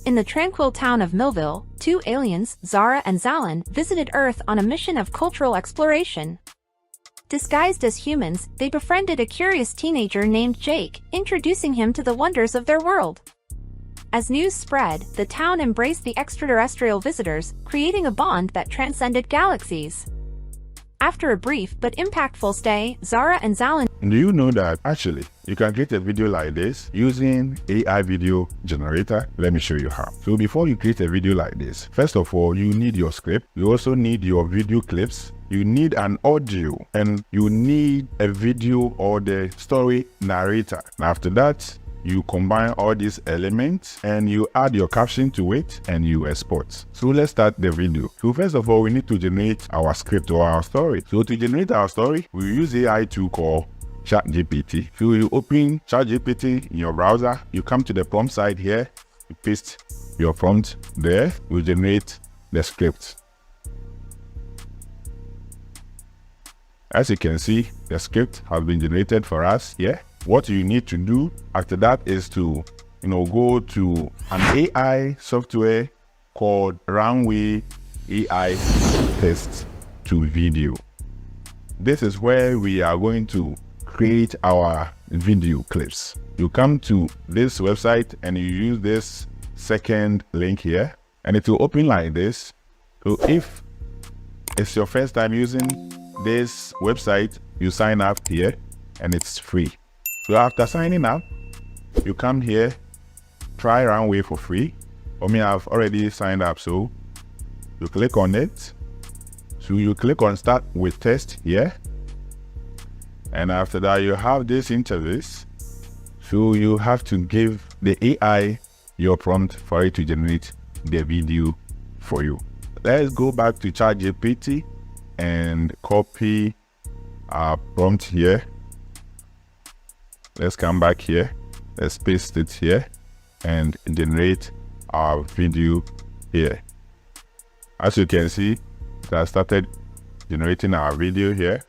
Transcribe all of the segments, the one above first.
In the tranquil town of Millville, two aliens, Zara and Zalan, visited Earth on a mission of cultural exploration. Disguised as humans, they befriended a curious teenager named Jake, introducing him to the wonders of their world. As news spread, the town embraced the extraterrestrial visitors, creating a bond that transcended galaxies. After a brief but impactful stay, Zara and Zalan. Do you know that actually you can create a video like this using AI video generator? Let me show you how. So before you create a video like this, first of all, you need your script. You also need your video clips. You need an audio, and you need a video or the story narrator. After that, you combine all these elements and you add your caption to it and you export. So let's start the video. So first of all, we need to generate our script or our story. So to generate our story, we use AI tool called ChatGPT. So you open ChatGPT in your browser, you come to the prompt side here, you paste your prompt there, you generate the script. As you can see, the script has been generated for us here. What you need to do after that is to, go to an AI software called Runway AI Text to Video. This is where we are going to create our video clips. You come to this website and you use this second link here, and it will open like this. So if it's your first time using this website, you sign up here and it's free. So after signing up, you come here, try Runway for free. For me, I've already signed up, so you click on it. So you click on Start with Test here. And after that, you have this interface. So you have to give the AI your prompt for it to generate the video for you. Let's go back to ChatGPT and copy our prompt here. Let's come back here, let's paste it here and generate our video here. As you can see, it has started generating our video here.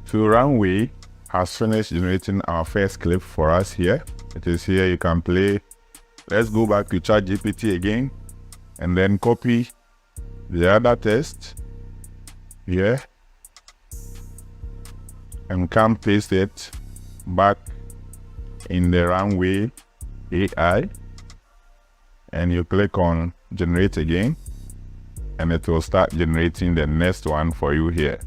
So Runway has finished generating our first clip for us here. It is here, you can play. Let's go back to ChatGPT again and then copy the other text here and come paste it back in the Runway AI, and you click on generate again and it will start generating the next one for you here.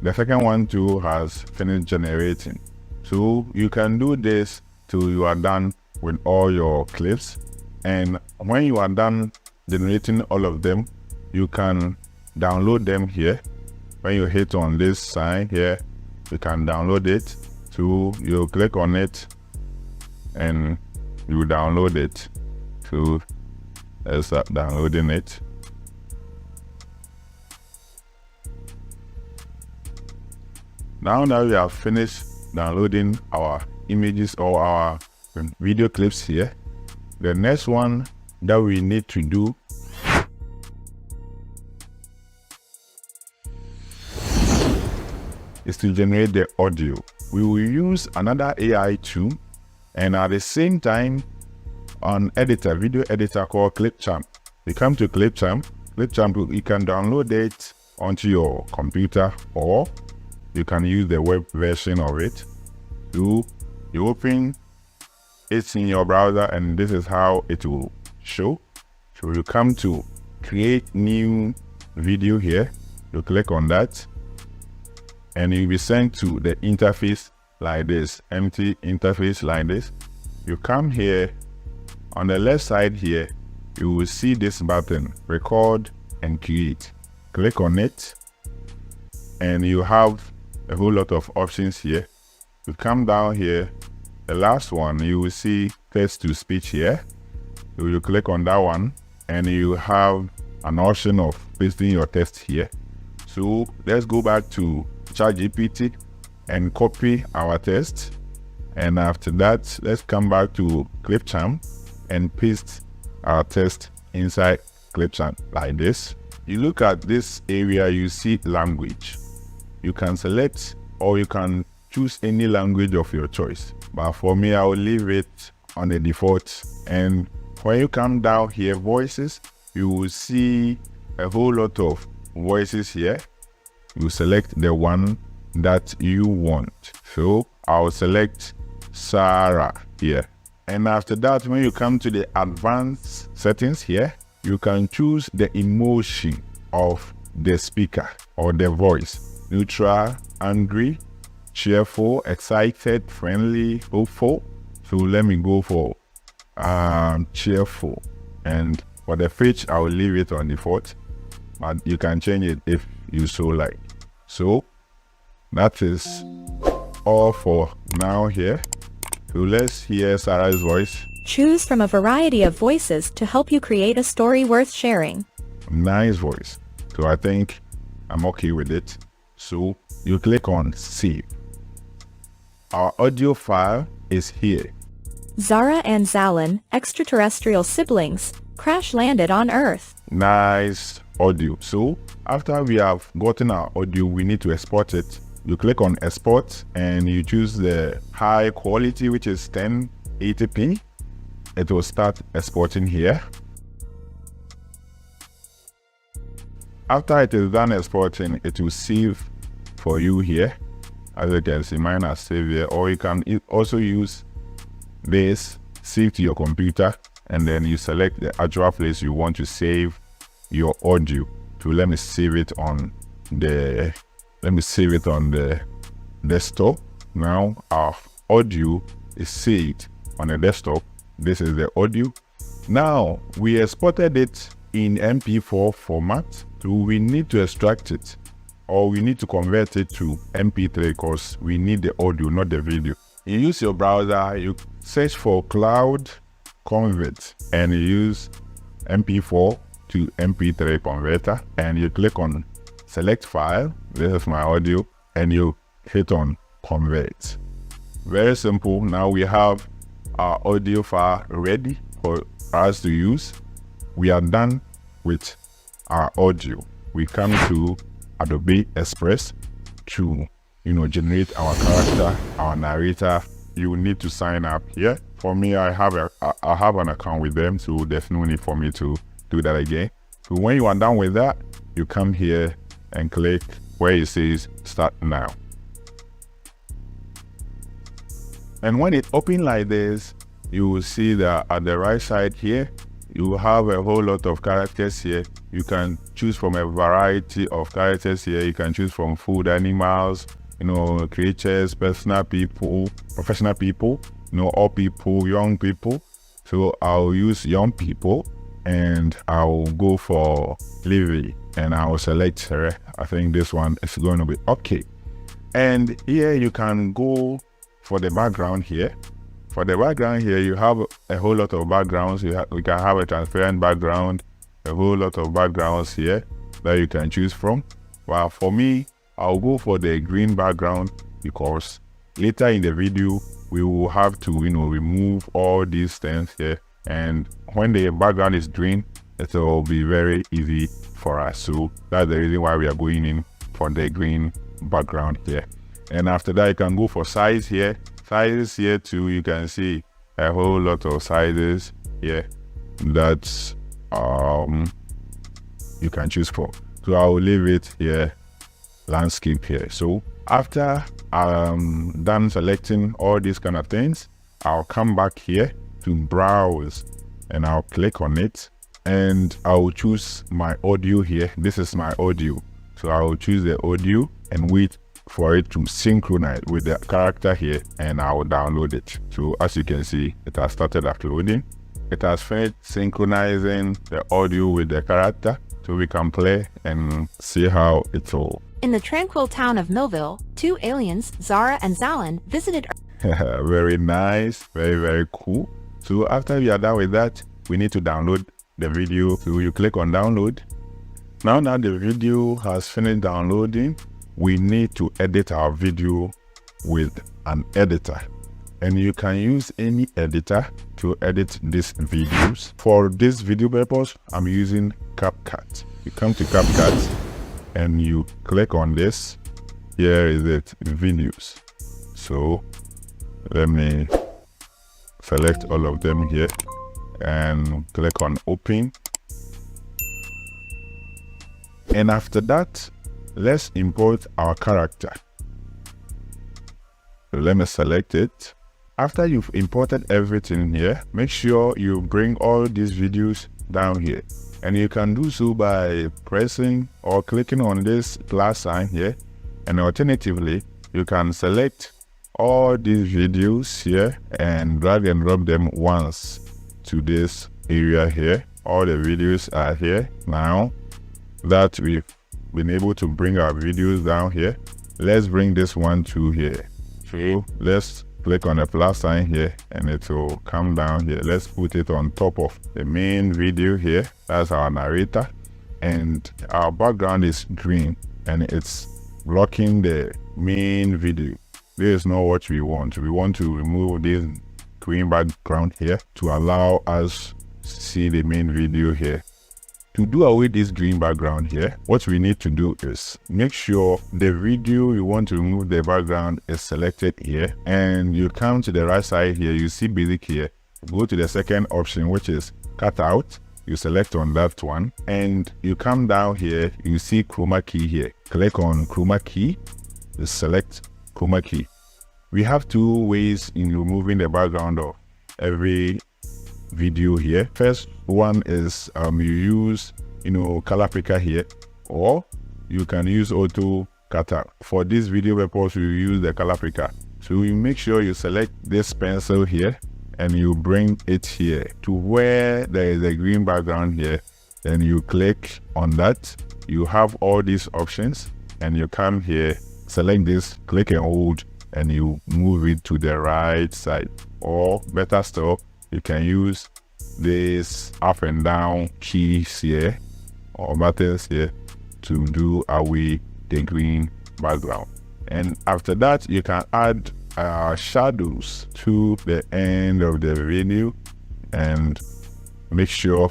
The second one too has finished generating. So you can do this till you are done with all your clips, and when you are done generating all of them, you can download them here. When you hit on this sign here, you can download it. So you click on it and you download it. So let's start downloading it. Now that we have finished downloading our images or our video clips here, the next one that we need to do is to generate the audio. We will use another AI tool, and at the same time an editor, video editor called Clipchamp. You come to Clipchamp. You can download it onto your computer, or you can use the web version of it. So you open it in your browser and this is how it will show. So you come to create new video here. You click on that and you'll be sent to the interface like this, empty interface like this. You come here, on the left side here, you will see this button, record and create. Click on it and you have a whole lot of options here. You come down here, the last one, you will see text to speech here. So you click on that one and you have an option of pasting your text here. So let's go back to ChatGPT and copy our text, and after that let's come back to Clipchamp and paste our text inside Clipchamp like this. You look at this area, you see language. you can select or you can choose any language of your choice. But for me, I will leave it on the default. And when you come down here, voices, you will see a whole lot of voices here. You select the one that you want. So I'll select Sarah here. And after that, when you come to the advanced settings here, you can choose the emotion of the speaker or the voice. Neutral, angry, cheerful, excited, friendly, hopeful. So let me go for cheerful. And for the pitch, I will leave it on default, but you can change it if you so like. So that is all for now here. So let's hear Sarah's voice. Choose from a variety of voices to help you create a story worth sharing. Nice voice. So I think I'm okay with it. So you click on save. Our audio file is here. Zara and Zalin, extraterrestrial siblings, crash landed on Earth. Nice audio. So after we have gotten our audio, we need to export it. You click on export and you choose the high quality, which is 1080p. It will start exporting here. After it is done exporting, it will save for you here. As you can see, mine are saved here. Or you can also use this, save to your computer, and then you select the actual place you want to save your audio. So let me save it on the desktop. Now our audio is saved on the desktop. This is the audio. Now we exported it in MP4 format, so we need to extract it, or we need to convert it to MP3 because we need the audio, not the video. You use your browser, you search for Cloud Convert, and you use MP4 to MP3 converter, and you click on select file. This is my audio, and you hit on convert. Very simple. Now we have our audio file ready for us to use. We are done with our audio. We come to Adobe Express to generate our character, our narrator. You need to sign up here. For me, I have an account with them, so there's no need for me to do that again. So when you are done with that, you come here and click where it says start now. And when it opens like this, you will see that at the right side here, you have a whole lot of characters here. You can choose from a variety of characters here. You can choose from food, animals, creatures, personal people, professional people, all people, young people. So I'll use young people, and I'll go for Livy, and I'll select her. I think this one is going to be okay. And here you can go for the background here. For the background here, you have a whole lot of backgrounds. We can have a transparent background, a whole lot of backgrounds here that you can choose from. Well, for me, I'll go for the green background because later in the video, we will have to, remove all these things here. And when the background is green, it will be very easy for us. So that's the reason why we are going in for the green background here. And after that, you can go for size here. Sizes here too, you can see a whole lot of sizes here that you can choose for. So I will leave it here, landscape here. So after I'm done selecting all these kind of things, I'll come back here to browse, and I'll click on it, and I'll choose my audio here. This is my audio, so I will choose the audio and wait for it to synchronize with the character here, and I will download it. So as you can see, it has started uploading. It has finished synchronizing the audio with the character, so we can play and see how it's all. In the tranquil town of Millville, two aliens, Zara and Zalin, visited Earth. Very nice, very, very cool. So after we are done with that, we need to download the video. So you click on download. Now that the video has finished downloading, we need to edit our video with an editor, and you can use any editor to edit these videos. For this video purpose, I'm using CapCut. You come to CapCut and you click on this, here is it, videos. So let me select all of them here and click on open. And after that, let's import our character. So let me select it. After you've imported everything here, make sure you bring all these videos down here. And you can do so by pressing or clicking on this plus sign here. And alternatively, you can select all these videos here and drag and drop them once to this area here. All the videos are here. Now that we've been able to bring our videos down here, let's bring this one to here. So let's click on the plus sign here and it will come down here. Let's put it on top of the main video here. That's our narrator, and our background is green and it's blocking the main video. This is not what we want. We want to remove this green background here to allow us to see the main video here. To do away this green background here, what we need to do is make sure the video you want to remove the background is selected here, and you come to the right side here, you see basic here, go to the second option, which is cut out. You select on that one and you come down here, you see chroma key here. Click on chroma key, you select chroma key. We have two ways in removing the background of every video here. First one is you use color picker here, or you can use auto cutter. For this video purpose, you use the color picker. So you make sure you select this pencil here and you bring it here to where there is a green background here. Then you click on that. You have all these options and you come here, select this, click and hold, and you move it to the right side. Or better still, you can use this up and down keys here or buttons here to do away the green background. And after that, you can add shadows to the end of the video and make sure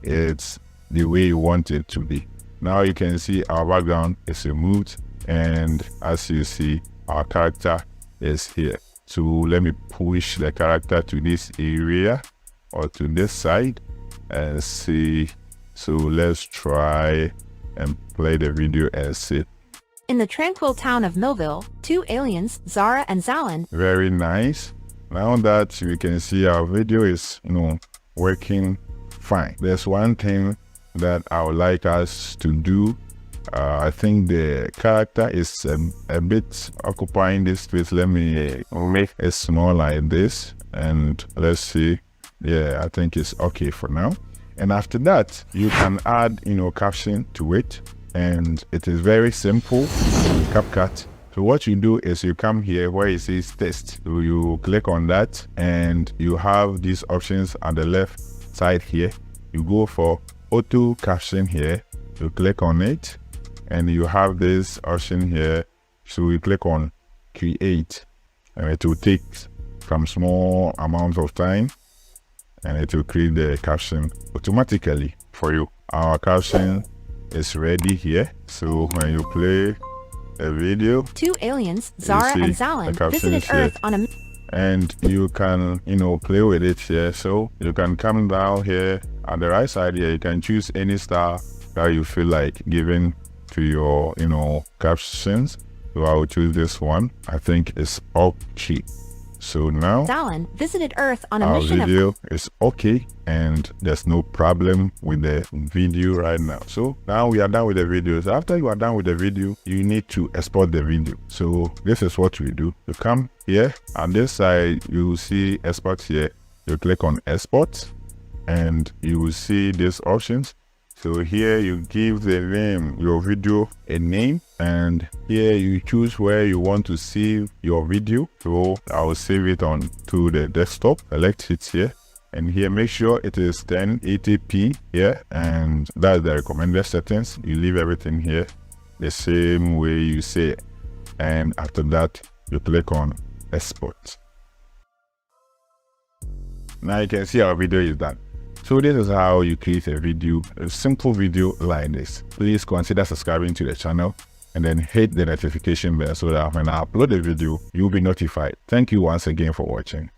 it's the way you want it to be. Now you can see our background is removed, and as you see, our character is here. So let me push the character to this area or to this side and see. So let's try and play the video and see. In the tranquil town of Millville, two aliens, Zara and Zalin. Very nice. Now that we can see our video is working fine. There's one thing that I would like us to do. I think the character is a bit occupying this space. Let me make it small like this and let's see. Yeah, I think it's okay for now. And after that, you can add caption to it, and it is very simple. CapCut. So what you do is you come here where it says test. So you click on that and you have these options on the left side here. You go for auto caption here. You click on it and you have this option here. So you click on create and it will take some small amount of time and it will create the caption automatically for you. Our caption is ready here. So when you play a video, two aliens, Zara and Zalin, visited Earth on a... And you can, play with it here. So you can come down here at the right side here. You can choose any style that you feel like giving to your, captions. So I will choose this one. I think it's okay. So now Zalin visited Earth on a our mission video is okay and there's no problem with the video right now. So now we are done with the video. So after you are done with the video, you need to export the video. So this is what we do. You come here on this side, you will see export here. You click on export and you will see these options. So here you give the name, your video a name, and here you choose where you want to save your video. So I will save it on to the desktop. Select it here, and here make sure it is 1080p here, and that's the recommended settings. You leave everything here the same way you say it. And after that, you click on export. Now you can see our video is done. So this is how you create a video, a simple video like this. Please consider subscribing to the channel and then hit the notification bell so that when I upload a video, you'll be notified. Thank you once again for watching.